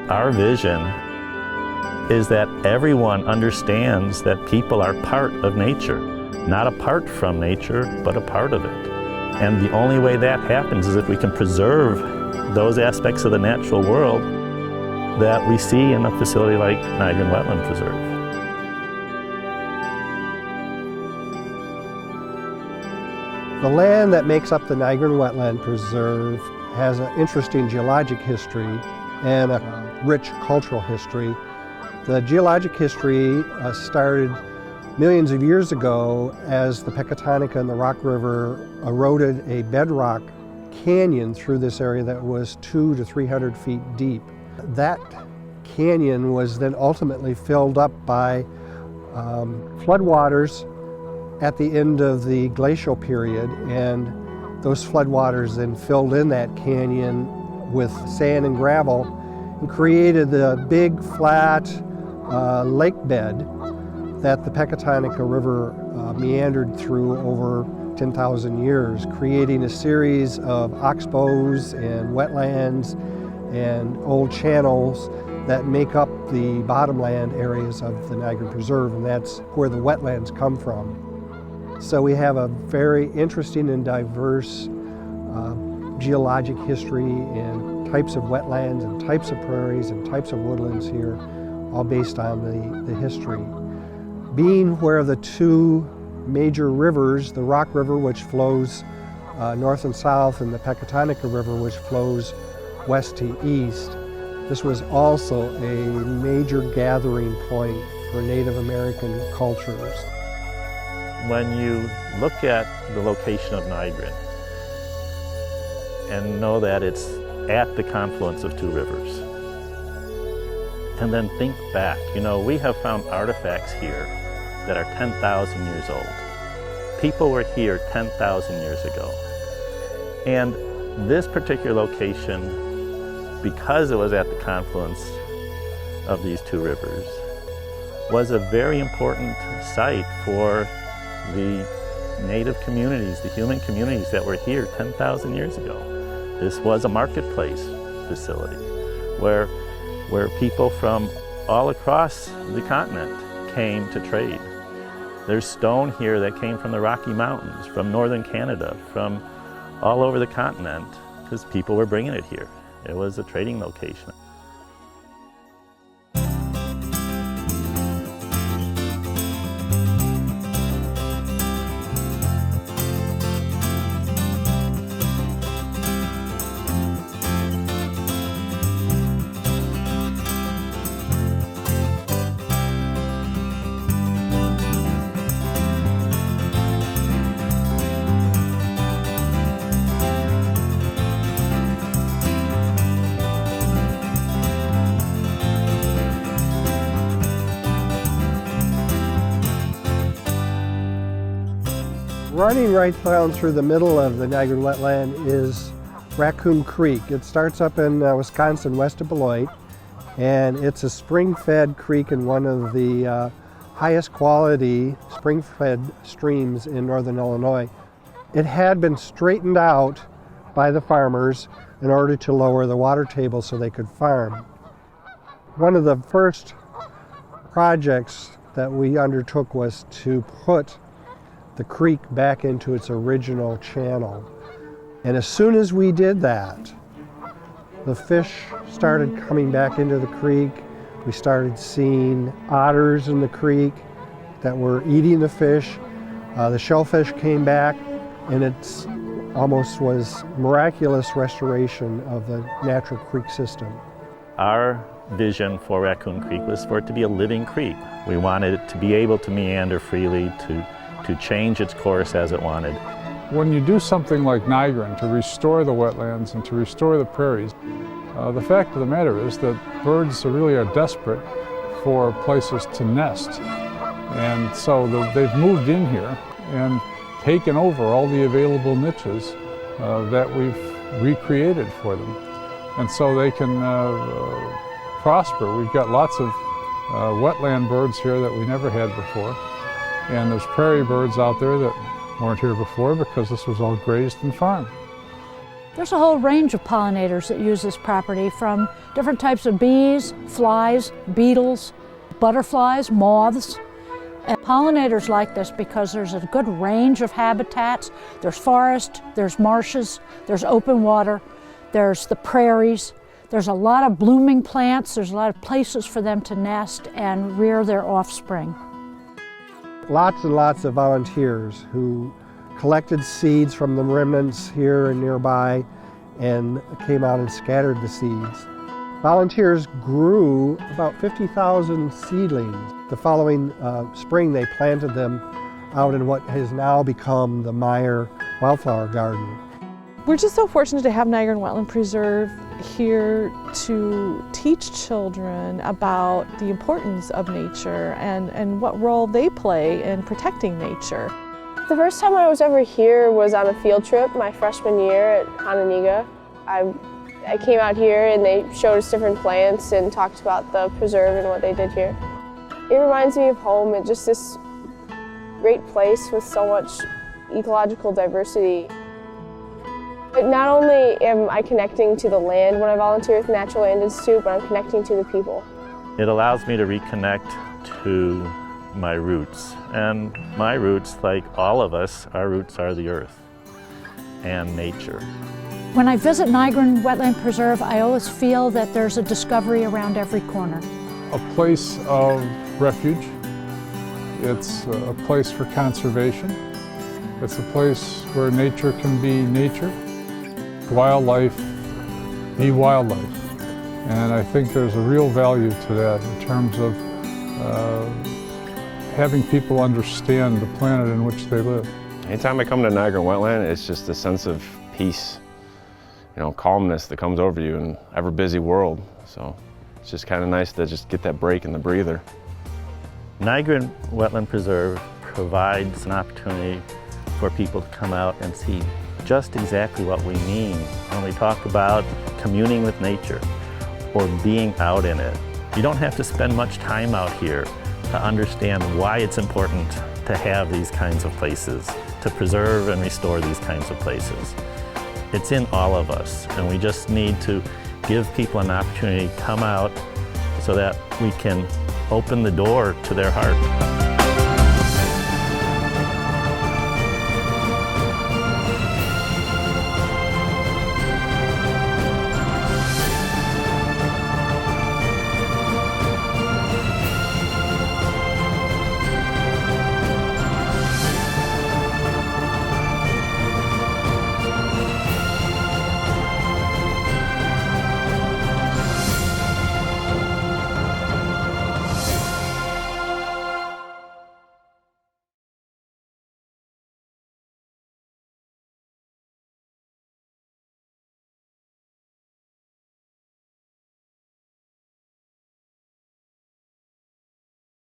Our vision is that everyone understands that people are part of nature, not apart from nature, but a part of it. And the only way that happens is if we can preserve those aspects of the natural world that we see in a facility like Nygren Wetland Preserve. The land that makes up the Nygren Wetland Preserve has an interesting geologic history and a rich cultural history. The geologic history started millions of years ago as the Pecatonica and the Rock River eroded a bedrock canyon through this area that was 200 to 300 feet deep. That canyon was then ultimately filled up by floodwaters at the end of the glacial period, and those floodwaters then filled in that canyon with sand and gravel and created the big flat lake bed that the Pecatonica River meandered through over 10,000 years, creating a series of oxbows and wetlands and old channels that make up the bottomland areas of the Nygren Preserve, and that's where the wetlands come from. So we have a very interesting and diverse geologic history and types of wetlands and types of prairies and types of woodlands here, all based on the history. Being where the two major rivers, the Rock River, which flows north and south, and the Pecatonica River, which flows west to east, this was also a major gathering point for Native American cultures. When you look at the location of Nygren and know that it's at the confluence of two rivers, and then think back, we have found artifacts here that are 10,000 years old. People were here 10,000 years ago. And this particular location, because it was at the confluence of these two rivers, was a very important site for the native communities, the human communities that were here 10,000 years ago. This was a marketplace facility where people from all across the continent came to trade. There's stone here that came from the Rocky Mountains, from northern Canada, from all over the continent, because people were bringing it here. It was a trading location. Running right down through the middle of the Nygren Wetland is Raccoon Creek. It starts up in Wisconsin, west of Beloit, and it's a spring-fed creek and one of the highest quality spring-fed streams in northern Illinois. It had been straightened out by the farmers in order to lower the water table so they could farm. One of the first projects that we undertook was to put the creek back into its original channel. And as soon as we did that, the fish started coming back into the creek. We started seeing otters in the creek that were eating the fish. The shellfish came back, and it's almost was miraculous restoration of the natural creek system. Our vision for Raccoon Creek was for it to be a living creek. We wanted it to be able to meander freely, to change its course as it wanted. When you do something like Nygren to restore the wetlands and to restore the prairies, the fact of the matter is that birds really are desperate for places to nest. And so they've moved in here and taken over all the available niches that we've recreated for them. And so they can prosper. We've got lots of wetland birds here that we never had before. And there's prairie birds out there that weren't here before because this was all grazed and farmed. There's a whole range of pollinators that use this property, from different types of bees, flies, beetles, butterflies, moths. And pollinators like this because there's a good range of habitats. There's forest, there's marshes, there's open water, there's the prairies. There's a lot of blooming plants, there's a lot of places for them to nest and rear their offspring. Lots and lots of volunteers who collected seeds from the remnants here and nearby and came out and scattered the seeds. Volunteers grew about 50,000 seedlings. The following spring they planted them out in what has now become the Meyer Wildflower Garden. We're just so fortunate to have Nygren Wetland Preserve here to teach children about the importance of nature and what role they play in protecting nature. The first time I was ever here was on a field trip my freshman year at Nygren. I came out here and they showed us different plants and talked about the preserve and what they did here. It reminds me of home. It's just this great place with so much ecological diversity. But not only am I connecting to the land when I volunteer with the Natural Land Institute, but I'm connecting to the people. It allows me to reconnect to my roots. And my roots, like all of us, our roots are the earth and nature. When I visit Nygren Wetland Preserve, I always feel that there's a discovery around every corner. A place of refuge. It's a place for conservation. It's a place where nature can be nature. Wildlife be wildlife. And I think there's a real value to that in terms of having people understand the planet in which they live. Anytime I come to Nygren Wetland, it's just a sense of peace, calmness that comes over you in an ever-busy world. So it's just kind of nice to just get that break in the breather. Nygren Wetland Preserve provides an opportunity for people to come out and see just exactly what we mean when we talk about communing with nature or being out in it. You don't have to spend much time out here to understand why it's important to have these kinds of places, to preserve and restore these kinds of places. It's in all of us, and we just need to give people an opportunity to come out so that we can open the door to their heart.